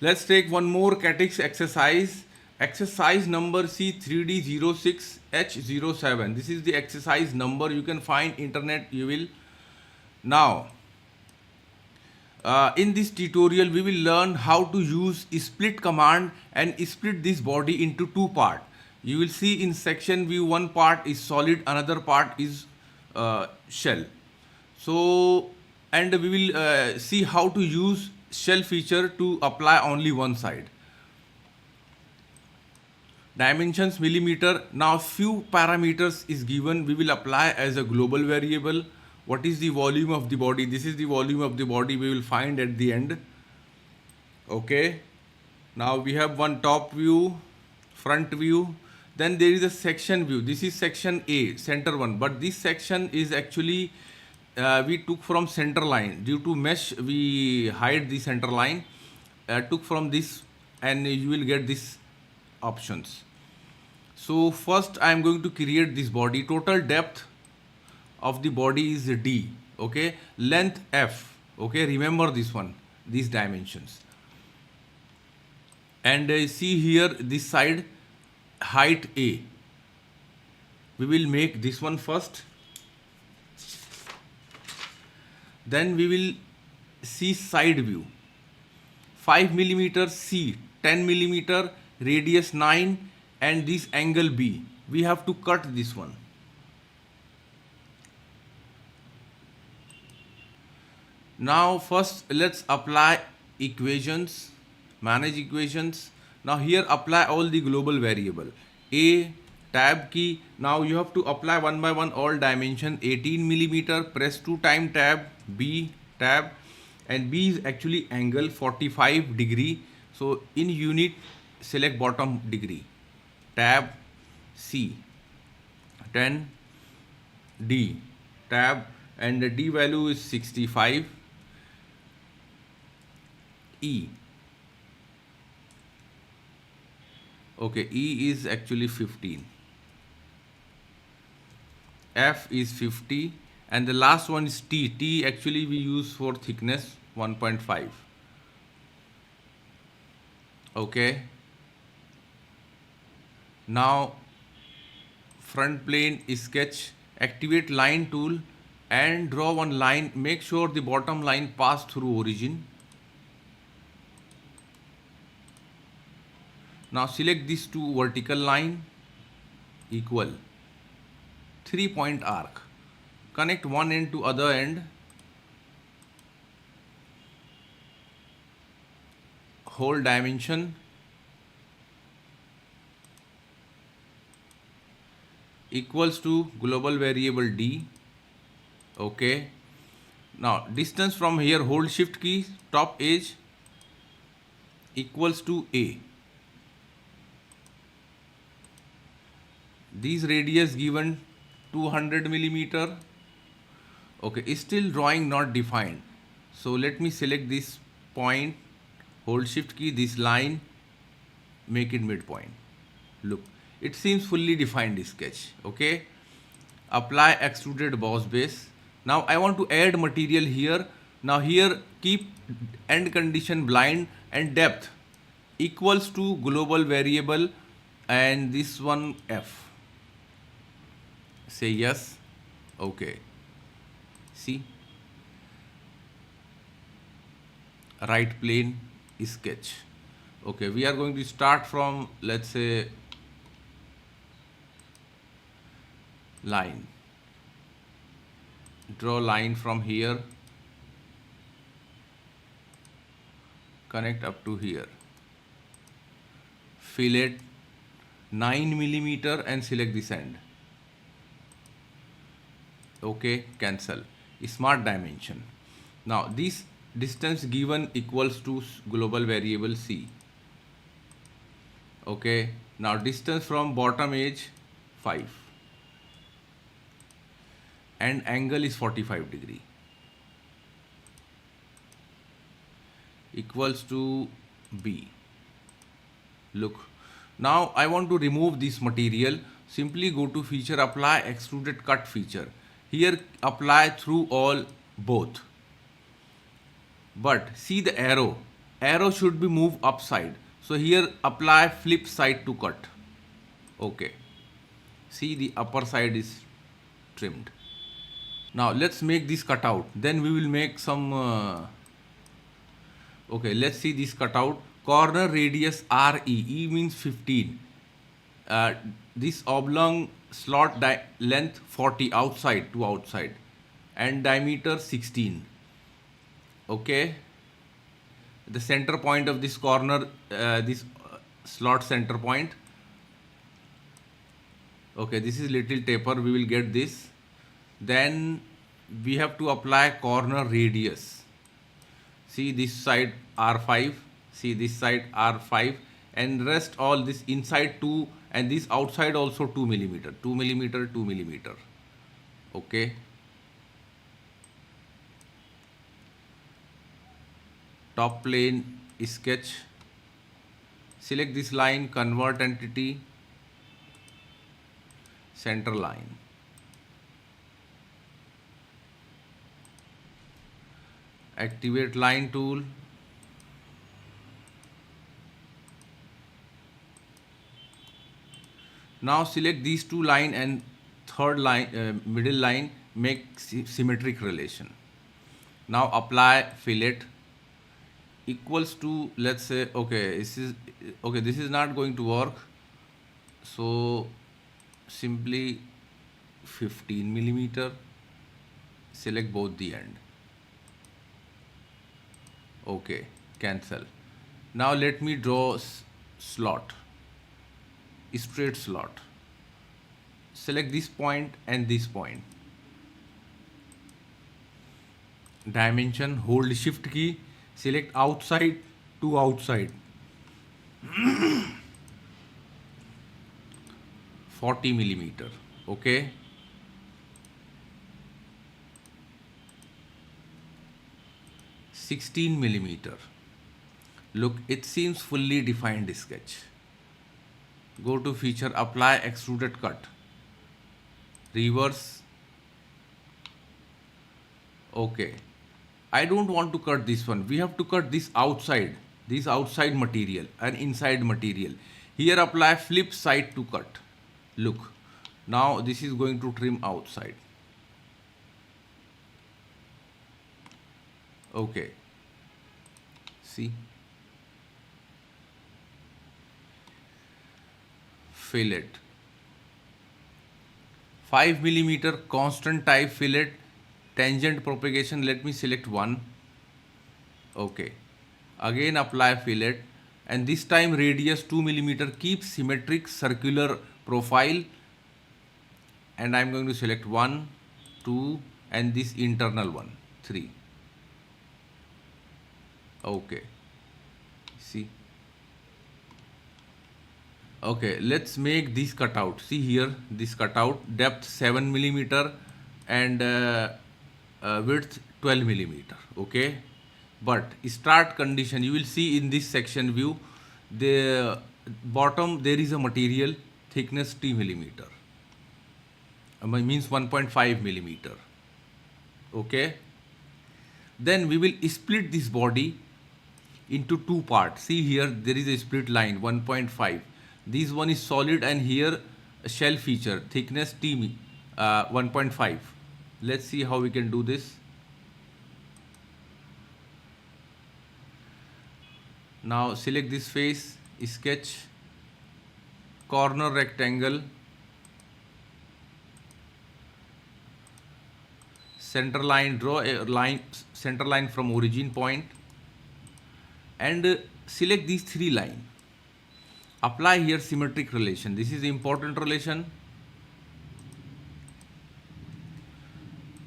Let's take one more Catics exercise. Exercise number C3D06-H07. This is the exercise number. You can find internet. You will now. In this tutorial, we will learn how to use split command and split this body into two parts. You will see in section view one part is solid, another part is shell. So, and we will see how to use shell feature to apply only one side. Dimensions millimeter. Now few parameters is given. We will apply as a global variable. What is the volume of the body? This is the volume of the body we will find at the end. Okay. Now we have one top view, front view. Then there is a section view. This is section A, center one. But this section is actually we took from center line. Due to mesh, we hide the center line. Took from this, and you will get this options. So first I am going to create this body. Total depth of the body is D. Okay, length F. Okay, remember this one, these dimensions. And see here this side, height A. We will make this one first. Then we will see side view. 5 millimeter C, 10 millimeter, radius 9, and this angle B. We have to cut this one. Now first let's apply equations, manage equations. Now here apply all the global variable. A, tab key. Now you have to apply one by one all dimension. 18 millimeter, press 2 time tab, B, tab, and B is actually angle 45 degree. So in unit select bottom degree, tab, C, 10, D, tab, and the D value is 65, E. Okay, E is actually 15. F is 50, and the last one is T. T actually we use for thickness 1.5. Okay. Now front plane sketch, activate line tool and draw one line. Make sure the bottom line pass through origin. Now select these two vertical line, equal, 3-point arc. Connect one end to other end. Whole dimension equals to global variable D. Okay. Now distance from here, hold shift key, top edge equals to A. These radius given 200 millimeter. Okay, still drawing not defined. So let me select this point, hold shift key, this line, make it midpoint. Look, it seems fully defined sketch. Okay, apply extruded boss base. Now I want to add material here. Now here keep end condition blind and depth equals to global variable and this one F. Say yes. Okay. See, right plane sketch. Okay, we are going to start from, let's say, line. Draw line from here, connect up to here. Fillet 9 millimeter and select this end. Okay, cancel. Smart dimension. Now this distance given equals to global variable C. Okay, now distance from bottom edge 5 and angle is 45 degree equals to B. Look, now I want to remove this material. Simply go to feature, apply extruded cut feature. Here apply through all both. But see the arrow. arrow should be moved upside. So here apply flip side to cut. Okay. See, the upper side is trimmed. Now let's make this cutout. Then we will make some. Okay, let's see this cutout. Corner radius RE. E means 15. This oblong slot length 40 outside to outside, and diameter 16. Okay. The center point of this corner, this slot center point. Okay, this is little taper. We will get this. Then we have to apply corner radius. See this side R5, see this side R5, and rest all this inside 2 and this outside also 2 millimeter, 2 millimeter, 2 millimeter. Okay. Top plane sketch. Select this line, convert entity, center line. Activate line tool. Now select these two line and third line, middle line, make symmetric relation. Now apply fillet equals to, let's say, okay, this is not going to work. So simply 15 millimeter. Select both the end. Okay, cancel. Now let me draw slot, straight slot. Select this point and this point. Dimension, hold shift key, select outside to outside. 40 millimeter. Okay. $16 millimeter. Look, it seems fully defined sketch. Go to feature, apply extruded cut. Reverse. Okay. I don't want to cut this one. We have to cut this outside material and inside material. Here apply flip side to cut. Look. Now this is going to trim outside. Okay. See. Fillet. 5 millimeter constant type fillet, tangent propagation. Let me select one. Okay. Again apply fillet, and this time radius 2 millimeter. Keep symmetric circular profile, and I'm going to select 1, 2, and this internal one 3. Okay. See. Okay, let's make this cutout. See here, this cutout, depth 7 millimeter and width 12 millimeter. Okay, but start condition, you will see in this section view, the bottom there is a material thickness 3 millimeter. Means 1.5 millimeter. Okay. Then we will split this body into two parts. See here, there is a split line 1.5. This one is solid, and here a shell feature thickness T 1.5. Let's see how we can do this. Now select this face, sketch, corner rectangle, center line, draw a line, center line from origin point, and select these three lines. Apply here symmetric relation. This is the important relation.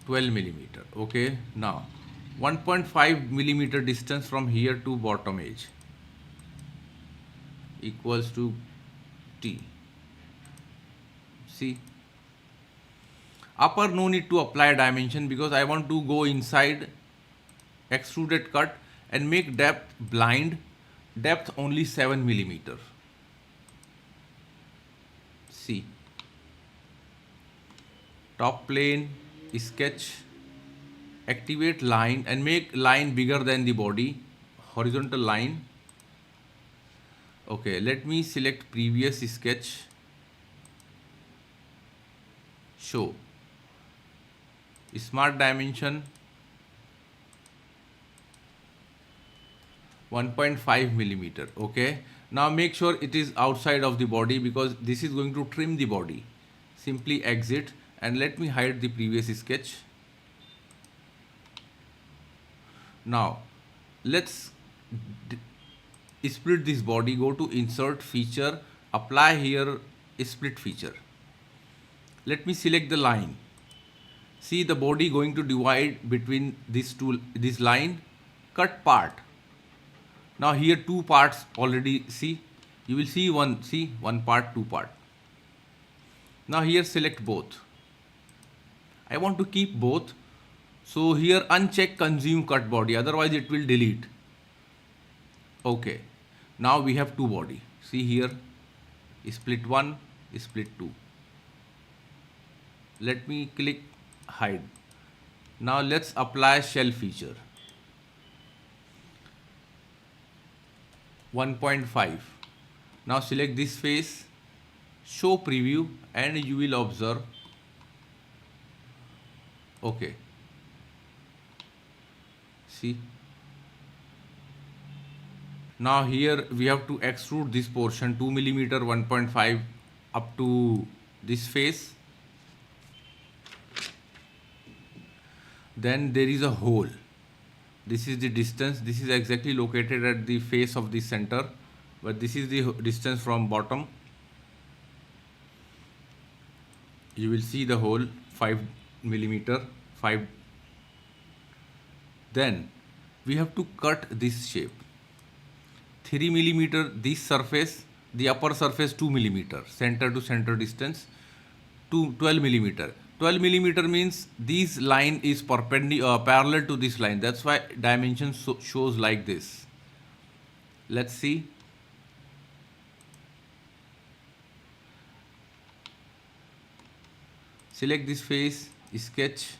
12 millimeter. Okay. Now 1.5 millimeter distance from here to bottom edge equals to T. See. Upper no need to apply dimension because I want to go inside, extruded cut, and make depth blind. Depth only 7 millimeter. See. Top plane, sketch, activate line and make line bigger than the body. horizontal line. Okay, let me select previous sketch, show, smart dimension 1.5 millimeter. Okay, now make sure it is outside of the body because this is going to trim the body. Simply exit and let me hide the previous sketch. Now let's split this body. Go to insert feature, apply here split feature. Let me select the line. See the body going to divide between this line, cut part. Now here two parts already, see, you will see one part, two part. Now here select both. I want to keep both, so here uncheck consume cut body, otherwise it will delete. Okay, now we have two body. See here, split 1, split 2. Let me click hide. Now let's apply shell feature 1.5. Now select this face, show preview, and you will observe. Okay, see, now here we have to extrude this portion 2 millimeter 1.5 up to this face. Then there is a hole. This is the distance. This is exactly located at the face of the center, but this is the distance from bottom. You will see the hole 5 millimeter 5. Then we have to cut this shape 3 millimeter this surface, the upper surface 2 millimeter, center to center distance to 12 millimeter. 12 millimeter means this line is parallel to this line. That's why dimension shows like this. Let's see. Select this face, sketch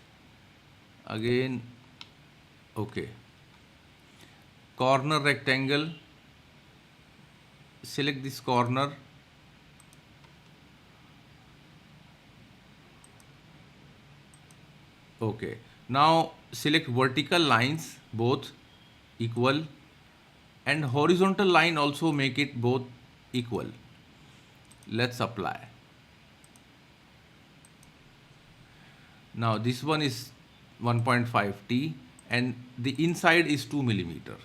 again. Okay, corner rectangle, select this corner. Okay, now select vertical lines both equal, and horizontal line also make it both equal. Let's apply. Now this one is 1.5 T and the inside is 2 millimeter.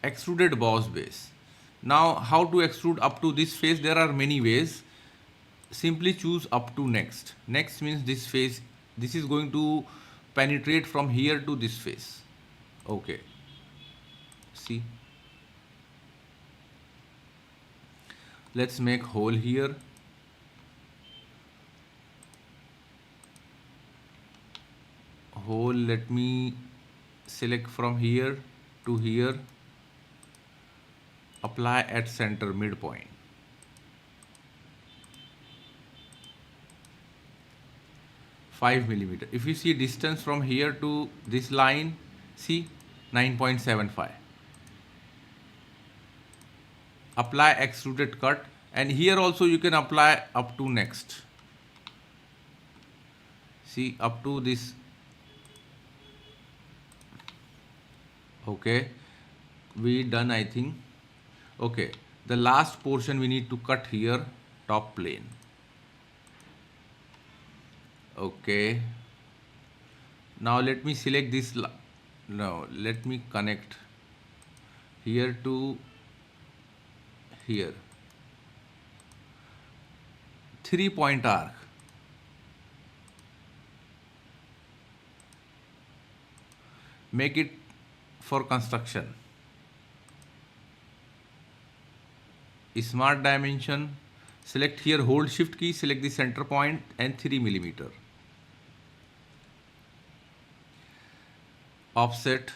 Extruded boss base. Now how to extrude up to this face? There are many ways. Simply choose up to next. Next means this face, this is going to penetrate from here to this face. Okay, see, let's make hole here. Hole, let me select from here to here, apply at center midpoint. $5 millimeter. If you see distance from here to this line, see 9.75. Apply extruded cut, and here also you can apply up to next. See, up to this. Okay, we done, I think. Okay, the last portion we need to cut here, top plane. Okay, now let me select this. Now let me connect here to here. 3-point arc. Make it for construction. Smart dimension. Select here, hold shift key, select the center point and 3 millimeter. Offset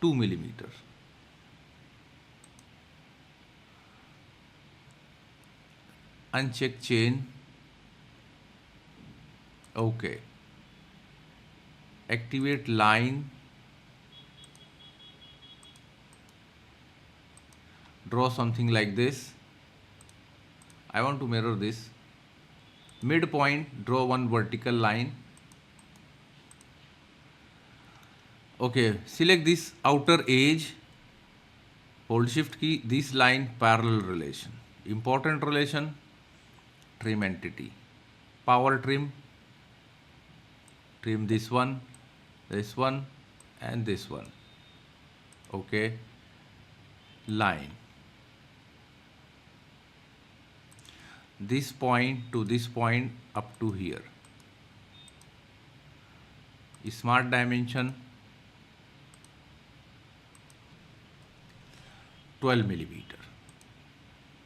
2 millimeter. Uncheck chain. Okay. activate line, draw something like this. I want to mirror this. Midpoint, draw one vertical line. Okay, select this outer edge, hold shift key, this line parallel relation. Important relation, trim entity. Power trim, trim this one, and this one. Okay, line. This point to this point up to here. Smart dimension 12 millimeter.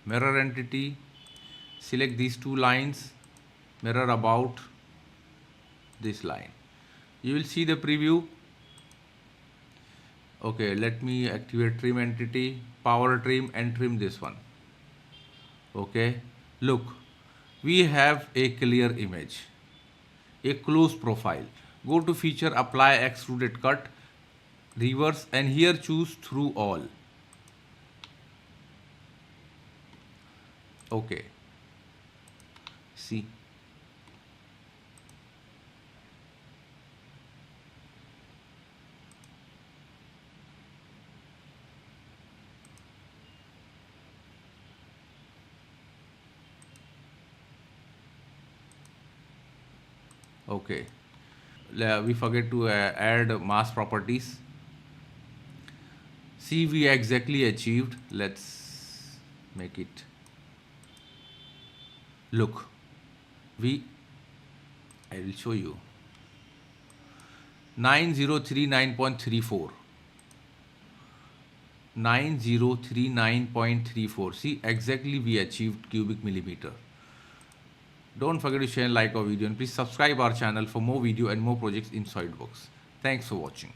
Mirror entity, select these two lines, mirror about this line. You will see the preview. Okay, let me activate trim entity, power trim, and trim this one. Okay, look, we have a clear image, a close profile. Go to feature, apply extruded cut, reverse, and here choose through all. Okay, see. Okay, we forget to add mass properties. See, we exactly achieved. Let's make it. Look, I will show you. 9039.34. 9039.34. See, exactly we achieved cubic millimeter. Don't forget to share and like our video, and please subscribe our channel for more video and more projects in SolidWorks. Thanks for watching.